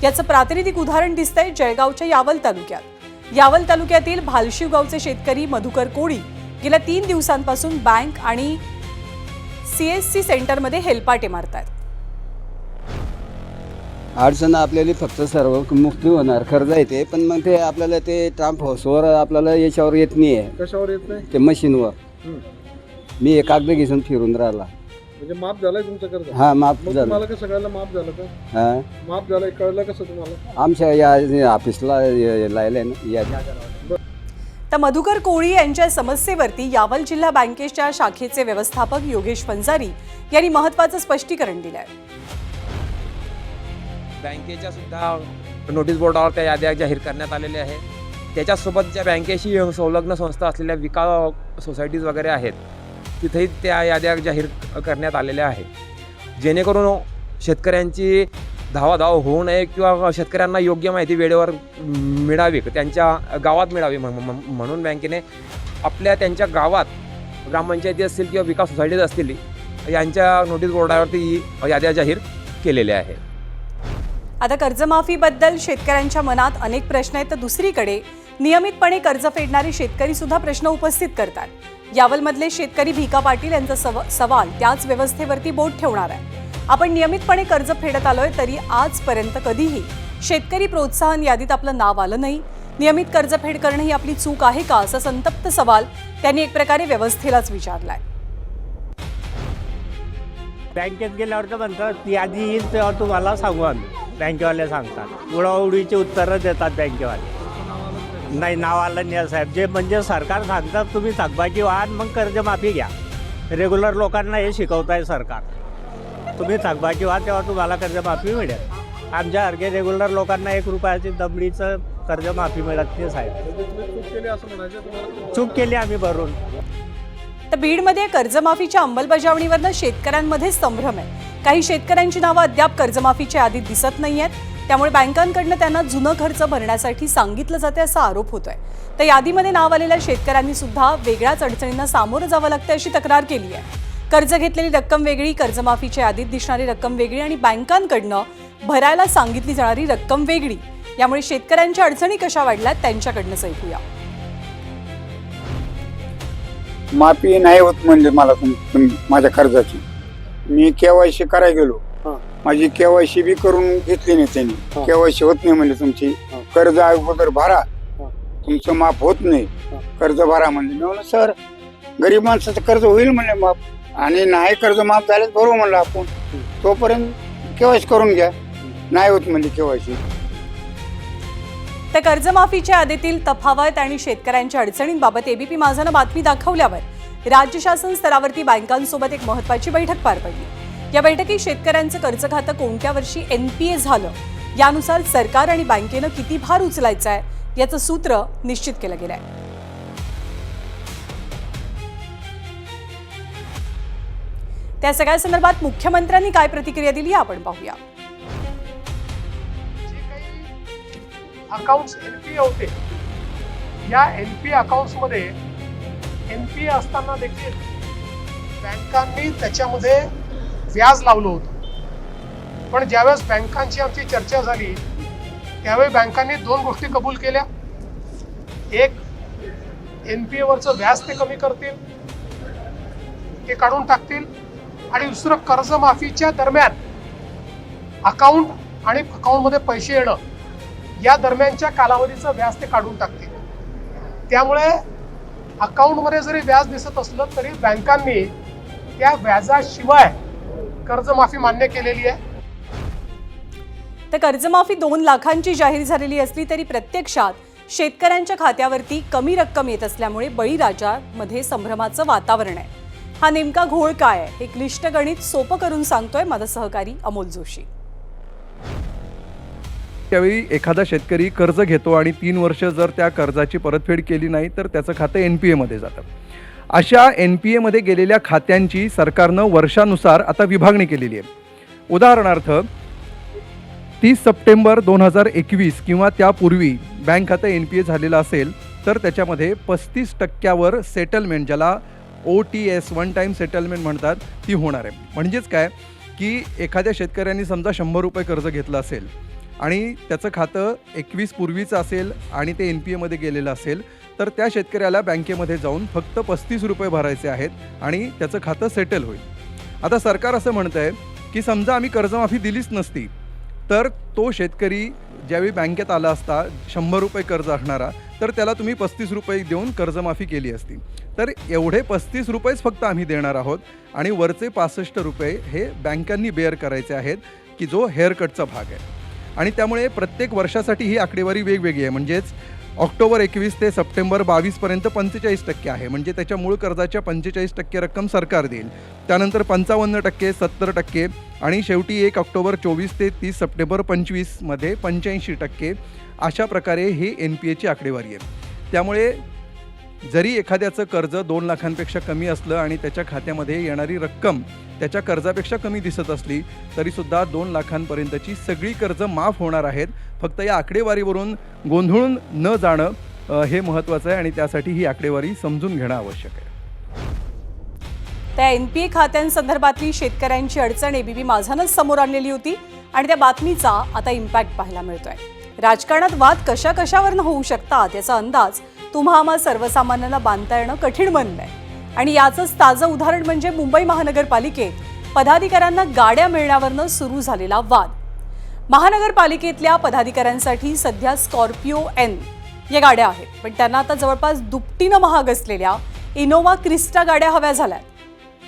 याचं प्रातिनिधिक उदाहरण दिसतंय जळगावच्या यावल तालुक्यात. यावल तालुक्यातील भालशिव गावचे शेतकरी मधुकर कोळी गेल्या 3 दिवसांपासून बँक आणि CSC सेंटरमध्ये हेलपाटे मारतात. अडचण आपल्याला फक्त सर्व मुक्ती होणार, कर्ज येते, पण मग ते आपल्याला ते ट्राम्प हाऊसवर आपल्याला याच्यावर येत नाही आहे. कशावर येत नाही? ते मशीनवर. मी एक कागद घेऊन फिरून राहिला. म्हणजे माफ झालंय तुमचं कर्ज? हा, माफ झालं. तुम्हाला कसं सगळ्याला माफ झालं का? हा, माफ झालंय कळलं कसं तुम्हाला? आमच्या या ऑफिसला लायलंय ना या. तर मधुकर कोळी यांच्या समस्येवरती यावल जिल्हा बँकेच्या शाखेचे व्यवस्थापक योगेश फंजारी यांनी महत्त्वाचं स्पष्टीकरण दिलंय. बँकेच्या सुद्धा नोटीस बोर्डावर त्या याद्या जाहीर करण्यात आलेल्या आहेत. त्याच्यासोबत ज्या बँकेशी संलग्न संस्था असलेल्या विकास सोसायटीज वगैरे आहेत, तिथेही त्या याद्या जाहीर करण्यात आलेल्या आहेत, जेणेकरून शेतकऱ्यांची धावाधाव होऊ नये किंवा शेतकऱ्यांना योग्य माहिती वेळेवर मिळावी, त्यांच्या गावात मिळावी म्हणून बँकेने त्यांच्या गावात ग्रामपंचायती असतील किंवा विकास सोसायटीज असतील यांच्या नोटीस बोर्डावरती याद्या जाहीर केलेल्या आहेत. आता कर्जमाफीबद्दल शेतकऱ्यांच्या मनात अनेक प्रश्न आहेत, तर दुसरीकडे नियमितपणे कर्ज फेडणारे शेतकरी सुद्धा प्रश्न उपस्थित करतात. यावलमधले शेतकरी भिका पाटील यांचा सवाल त्याच व्यवस्थेवरती बोट ठेवणार आहे. आपण नियमितपणे कर्ज फेडत आलोय, तरी आजपर्यंत कधीही शेतकरी प्रोत्साहन यादीत आपलं नाव आलं नाही. नियमित कर्जफेड करणं ही आपली चूक आहे का, असा संतप्त सवाल त्यांनी एक प्रकारे व्यवस्थेलाच विचारलाय. बँकेत गेल्यावर तर म्हणतात यादी येईल तेव्हा तुम्हाला सांगू आम्ही. बँकेवाले सांगतात, उडाउडीची उत्तरं देतात बँकेवाले. नाही, नाव आलं नाही साहेब. जे म्हणजे सरकार सांगतात तुम्ही थकबाकी व्हा मग कर्जमाफी घ्या. रेग्युलर लोकांना हे शिकवताय सरकार, तुम्ही थकबाकी व्हा तेव्हा तुम्हाला कर्जमाफी मिळेल. आमच्यासारखे रेग्युलर लोकांना 1 रुपयाची दमडीचं कर्जमाफी मिळत नाही साहेब. चूक केली आम्ही भरून. तर बीडमध्ये कर्जमाफीच्या अंमलबजावणीवरनं शेतकऱ्यांमध्ये संभ्रम आहे. काही शेतकऱ्यांची नावं अद्याप कर्जमाफीच्या यादीत दिसत नाहीयेत. त्यामुळे बँकांकडनं त्यांना जुनं खर्च भरण्यासाठी सांगितलं जाते असा आरोप होतोय. तर यादीमध्ये नाव आलेल्या शेतकऱ्यांनी सुद्धा वेगळ्याच अडचणींना सामोरं जावं लागतं अशी तक्रार केली आहे. कर्ज घेतलेली रक्कम वेगळी, कर्जमाफीच्या यादीत दिसणारी रक्कम वेगळी आणि बँकांकडनं भरायला सांगितली जाणारी रक्कम वेगळी. यामुळे शेतकऱ्यांच्या अडचणी कशा वाढल्यात त्यांच्याकडनंच ऐकूया. माफी नाही होत म्हणजे मला माझ्या कर्जाची. मी केवायसी करायला गेलो, माझी केवायसी बी करून घेतली नाही त्यांनी. केवायसी होत नाही म्हणजे तुमची कर्ज अगोदर भरा, तुमचं माफ होत नाही, कर्ज भरा म्हणजे. मी म्हणलं सर गरीब माणसाचं कर्ज होईल म्हणले माफ, आणि नाही कर्ज माफ झालेच बरोबर म्हणलं आपण, तोपर्यंत केवायसी करून घ्या. नाही होत म्हणजे केवायसी. तर कर्जमाफीच्या यादीतील तफावत आणि शेतकऱ्यांच्या अडचणींबाबत एबीपी माझानं बातमी दाखवल्यावर राज्य शासन स्तरावरती बँकांसोबत एक महत्त्वाची बैठक पार पडली. या बैठकीत शेतकऱ्यांचं कर्ज खातं कोणत्या वर्षी NPA झालं यानुसार सरकार आणि बँकेनं किती भार उचलायचा आहे याचं सूत्र निश्चित केलं गेलं आहे. त्या सगळ्या संदर्भात मुख्यमंत्र्यांनी काय प्रतिक्रिया दिली आपण पाहूया. अकाउंट्स NPA होते, या NPA अकाउंट्समध्ये NPA असताना देखील बँकांनी त्याच्यामध्ये व्याज लावलं होतं. पण ज्यावेळेस बँकांची आमची चर्चा झाली त्यावेळी बँकांनी 2 गोष्टी कबूल केल्या. एक, NPA वरचं व्याज ते कमी करतील, ते काढून टाकतील. आणि दुसरं, कर्जमाफीच्या दरम्यान अकाउंट आणि अकाउंटमध्ये पैसे येणं या दरम्यानच्या कालावधीचं व्याज ते काढून टाकतील. त्यामुळे अकाउंटमध्ये जरी व्याज दिसत असलं तरी बँकांनी त्या व्याजाशिवाय कर्जमाफी मान्य केलेली आहे. तर कर्जमाफी 2 लाखांची जाहीर झालेली असली तरी प्रत्यक्षात शेतकऱ्यांच्या खात्यावरती कमी रक्कम येत असल्यामुळे बळीराजामध्ये संभ्रमाचं वातावरण आहे. हा नेमका घोळ काय आहे हे क्लिष्ट गणित सोपं करून सांगतोय माझा सहकारी अमोल जोशी. त्यावेळी एखादा शेतकरी कर्ज घेतो आणि 3 वर्ष जर त्या कर्जाची परतफेड केली नाही तर त्याचं खातं NPA मध्ये जातं. अशा NPA मध्ये गेलेल्या खात्यांची सरकारनं वर्षानुसार आता विभागणी केलेली आहे. उदाहरणार्थ 30 सप्टेंबर 2021 किंवा त्यापूर्वी बँक खातं NPA झालेलं असेल तर त्याच्यामध्ये 35% सेटलमेंट, ज्याला OTS वन टाईम सेटलमेंट म्हणतात, ती होणार आहे. म्हणजेच काय की एखाद्या शेतकऱ्यांनी समजा 100 रुपये कर्ज घेतलं असेल आणि त्याचं खातं 21 पूर्वीचं असेल आणि ते NPA मध्ये गेलेलं असेल तर त्या शेतकऱ्याला बँकेमध्ये जाऊन फक्त 35 रुपये भरायचे आहेत आणि त्याचं खातं सेटल होईल. आता सरकार असं म्हणतं आहे की समजा आम्ही कर्जमाफी दिलीच नसती तर तो शेतकरी ज्यावेळी बँकेत आला असता 100 रुपये कर्ज असणारा तर त्याला तुम्ही 35 रुपये देऊन कर्जमाफी केली असती. तर एवढे 35 रुपयेच फक्त आम्ही देणार आहोत आणि वरचे 65 रुपये हे बँकांनी बेअर करायचे आहेत की जो हेअरकटचा भाग आहे. आणि त्यामुळे प्रत्येक वर्षासाठी ही आकडेवारी वेगवेगळी आहे. म्हणजेच ऑक्टोबर 21 ते सप्टेंबर 22पर्यंत 45% आहे, म्हणजे त्याच्या मूळ कर्जाच्या 45% रक्कम सरकार देईल. त्यानंतर 55%, 70% आणि शेवटी 1 ऑक्टोबर 24 ते 30 सप्टेंबर 25 मध्ये 85%. अशा प्रकारे ही NPAची आकडेवारी आहे. त्यामुळे जरी एखाद्याचं कर्ज 2 लाखांपेक्षा कमी असलं आणि त्याच्या खात्यामध्ये येणारी रक्कम त्याच्या कर्जापेक्षा कमी दिसत असली तरीसुद्धा 2 लाखांपर्यंतची सगळी कर्ज माफ होणार आहेत. फक्त या आकडेवारीवरून गोंधळून न जाणं हे महत्त्वाचं आहे आणि त्यासाठी ही आकडेवारी समजून घेणं आवश्यक आहे. त्या NPA खात्यांसंदर्भातली शेतकऱ्यांची अडचण एबीपी माझानंच समोर आणलेली होती आणि त्या बातमीचा आता इम्पॅक्ट पाहायला मिळतोय. राजकारणात वाद कशावरनं होऊ शकतात याचा अंदाज तुम्हा आम्हा सर्वसामान्यांना बांधता येणं कठीण बनलंय. आणि याचंच ताजं उदाहरण म्हणजे मुंबई महानगरपालिकेत पदाधिकाऱ्यांना गाड्या मिळण्यावरनं सुरू झालेला वाद. महानगरपालिकेतल्या पदाधिकाऱ्यांसाठी सध्या स्कॉर्पिओ N या गाड्या आहेत, पण त्यांना आता जवळपास दुपटीनं महाग असलेल्या इनोव्हा क्रिस्टा गाड्या हव्या झाल्यात.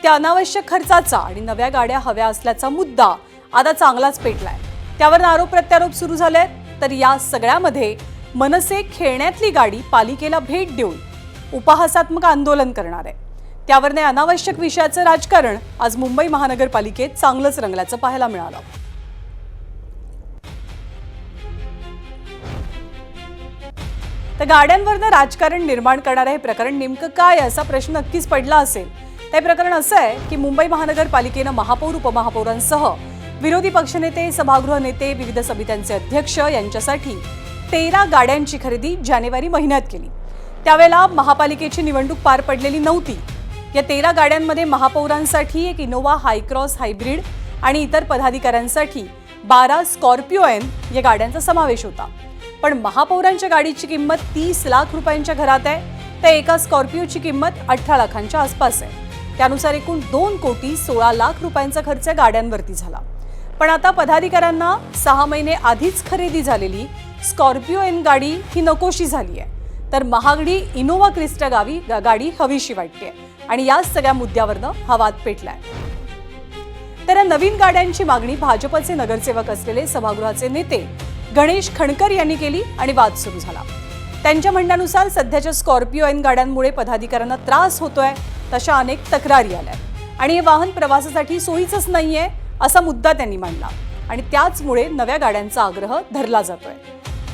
त्या अनावश्यक खर्चाचा आणि नव्या गाड्या हव्या असल्याचा मुद्दा आता चांगलाच पेटलाय. त्यावर आरोप प्रत्यारोप सुरू झाले. तर या सगळ्यामध्ये मनसे खेळण्यातली गाडी पालिकेला भेट देऊन उपहासात्मक आंदोलन करणार आहे. त्यावरने अनावश्यक विषयाचं राजकारण आज मुंबई महानगरपालिकेत चांगलंच रंगल्याचं पाहायला मिळालं. तर गाड्यांवरनं राजकारण निर्माण करणारं हे प्रकरण नेमकं काय असा प्रश्न नक्कीच पडला असेल. ते प्रकरण असं आहे की मुंबई महानगरपालिकेनं महापौर उपमहापौरांसह विरोधी पक्षनेते, सभागृह नेते, विविध समित्यांचे अध्यक्ष यांच्यासाठी 13 गाड्यांची खरेदी जानेवारी महिन्यात केली. त्यावेळेला महापालिकेची निवडणूक पार पडलेली नव्हती. या 13 गाड्यांमध्ये महापौरांसाठी एक इनोव्हा हायक्रॉस हायब्रिड आणि इतर पदाधिकाऱ्यांसाठी 12 स्कॉर्पिओ एन या गाड्यांचा समावेश होता. पण महापौरांच्या गाडीची किंमत 30 लाख रुपयांच्या घरात आहे, तर एका स्कॉर्पिओची किंमत 18 लाखांच्या आसपास आहे. त्यानुसार एकूण 2 कोटी 16 लाख रुपयांचा खर्च गाड्यांवरती झाला. पण आता पदाधिकाऱ्यांना 6 महिने आधीच खरेदी झालेली स्कॉर्पिओ एन गाडी ही नकोशी झाली आहे. तर महागडी इनोव्हा क्रिस्टा गाडी हवीशी वाटते आणि याच सगळ्या मुद्द्यावरनं हा वाद पेटलाय. तर या नवीन गाड्यांची मागणी भाजपचे नगरसेवक असलेले सभागृहाचे नेते गणेश खणकर यांनी केली आणि वाद सुरू झाला. त्यांच्या म्हणण्यानुसार सध्याच्या स्कॉर्पिओ एन गाड्यांमुळे पदाधिकाऱ्यांना त्रास होतोय, तशा अनेक तक्रारी आल्या आणि हे वाहन प्रवासासाठी सोयीचंच नाहीये असा मुद्दा त्यांनी मांडला आणि त्याचमुळे नव्या गाड्यांचा आग्रह धरला जातोय.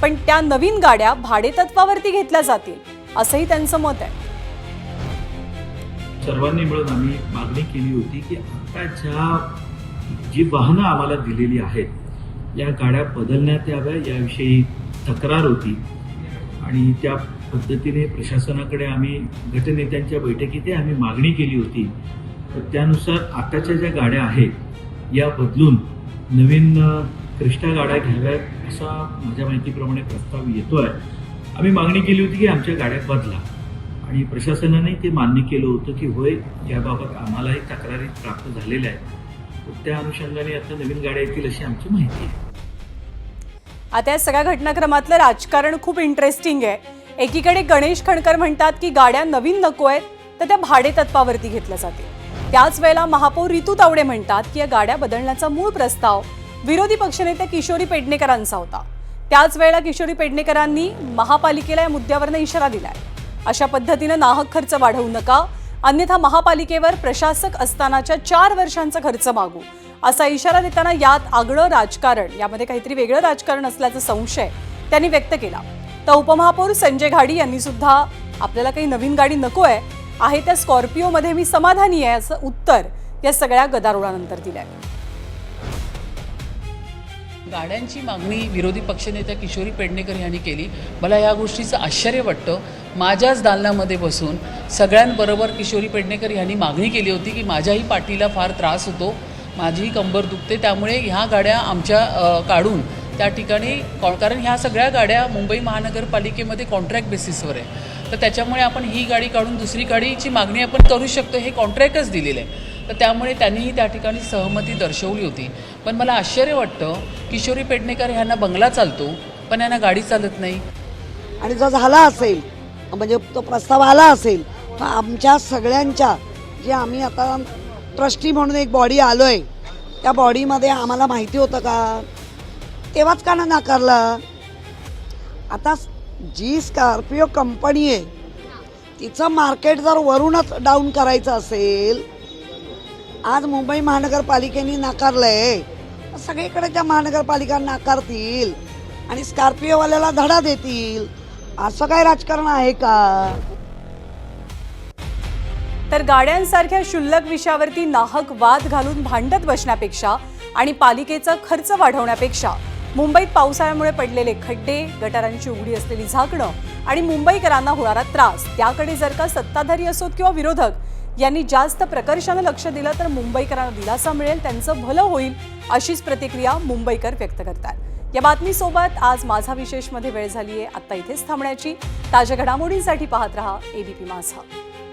पण त्या नवीन गाड्या भाडेतत्वावरती घेतल्या जातील असंही त्यांचं मत आहे. सर्वांनी मिळून आम्ही मागणी केली होती की आता जी वाहनं आम्हाला दिलेली आहेत या गाड्या बदलण्यात याव्या याविषयी तक्रार होती आणि त्या पद्धतीने प्रशासनाकडे आम्ही गटनेत्यांच्या बैठकीत आम्ही मागणी केली होती. तर त्यानुसार आताच्या ज्या गाड्या आहेत या बदलून नवीन क्रिस्टा गाड्या घ्याव्यात असा माझ्या माहितीप्रमाणे प्रस्ताव येतो आहे. आम्ही मागणी केली होती की आमच्या गाड्या बदला आणि प्रशासनाने ते मान्य केलं होतं की होय याबाबत आम्हालाही तक्रारी प्राप्त झालेल्या आहेत. त्या अनुषंगाने आता नवीन गाड्या येतील अशी आमची माहिती आहे. आता या सगळ्या घटनाक्रमातलं राजकारण खूप इंटरेस्टिंग आहे. एकीकडे गणेश खणकर म्हणतात की गाड्या नवीन नको आहेत तर त्या भाडेतत्वावरती घेतल्या जातील. त्याच वेळेला महापौर रितू तावडे म्हणतात की या गाड्या बदलण्याचा मूळ प्रस्ताव विरोधी पक्षनेते किशोरी पेडणेकरांचा होता. त्याच वेळेला किशोरी पेडणेकरांनी महापालिकेला या मुद्द्यावरनं इशारा दिलाय. अशा पद्धतीनं नाहक खर्च वाढवू नका, अन्यथा महापालिकेवर प्रशासक असतानाच्या 4 वर्षांचा खर्च मागू असा इशारा देताना यात आगळं राजकारण, यामध्ये काहीतरी वेगळं राजकारण असल्याचा संशय त्यांनी व्यक्त केला. तर उपमहापौर संजय घाडी यांनी सुद्धा आपल्याला काही नवीन गाडी नको आहे त्या स्कॉर्पिओमध्ये मी समाधानी आहे असं उत्तर या सगळ्या गदारोळानंतर दिलंय. गाड्यांची मागणी विरोधी पक्षनेत्या किशोरी पेडणेकर यांनी केली. मला या गोष्टीचं आश्चर्य वाटतं. माझ्याच दालनामध्ये बसून सगळ्यांबरोबर किशोरी पेडणेकर यांनी मागणी केली होती की माझ्याही पाठीला फार त्रास होतो, माझीही कंबर दुखते, त्यामुळे ह्या गाड्या आमच्या काढून त्या ठिकाणी, कारण ह्या सगळ्या गाड्या मुंबई महानगरपालिकेमध्ये कॉन्ट्रॅक्ट बेसिसवर आहे, तर त्याच्यामुळे आपण ही गाडी काढून दुसरी गाडीची मागणी आपण करू शकतो, हे कॉन्ट्रॅक्टच दिलेलं आहे. तर त्यामुळे त्यांनीही त्या ठिकाणी सहमती दर्शवली होती. पण मला आश्चर्य वाटतं किशोरी पेडणेकर ह्यांना बंगला चालतो पण यांना गाडी चालत नाही. आणि जर झाला असेल म्हणजे तो प्रस्ताव आला असेल तर आमच्या सगळ्यांच्या जे आम्ही आता ट्रस्टी म्हणून एक बॉडी आलो आहे त्या बॉडीमध्ये आम्हाला माहिती होतं का? तेव्हाच का नाकारलं? आता जी स्कॉर्पिओ कंपनी आहे तिचं मार्केट जर वरूनच डाऊन करायचं असेल, आज मुंबई महानगरपालिकेने नाकारलंय, सगळीकडे महानगरपालिका नाकारतील आणि स्कॉर्पिओवाल्याला धडा देतील, असं काय राजकारण आहे का? तर गाड्यांसारख्या क्षुल्लक विषयावरती नाहक वाद घालून भांडत बसण्यापेक्षा आणि पालिकेचा खर्च वाढवण्यापेक्षा मुंबईत पावसाळ्यामुळे पडलेले खड्डे, गटारांची उघडी असलेली झाकणं आणि मुंबईकरांना होणारा त्रास, त्याकडे जर का सत्ताधारी असोत किंवा विरोधक यांनी जास्त प्रकर्षानं लक्ष दिलं तर मुंबईकरांना दिलासा मिळेल, त्यांचं भलं होईल अशीच प्रतिक्रिया मुंबईकर व्यक्त करतात. या बातमीसोबत आज माझा विशेषमध्ये वेळ झाली आहे आता इथेच थांबण्याची. ताज्या घडामोडींसाठी पाहत रहा एबीपी माझा.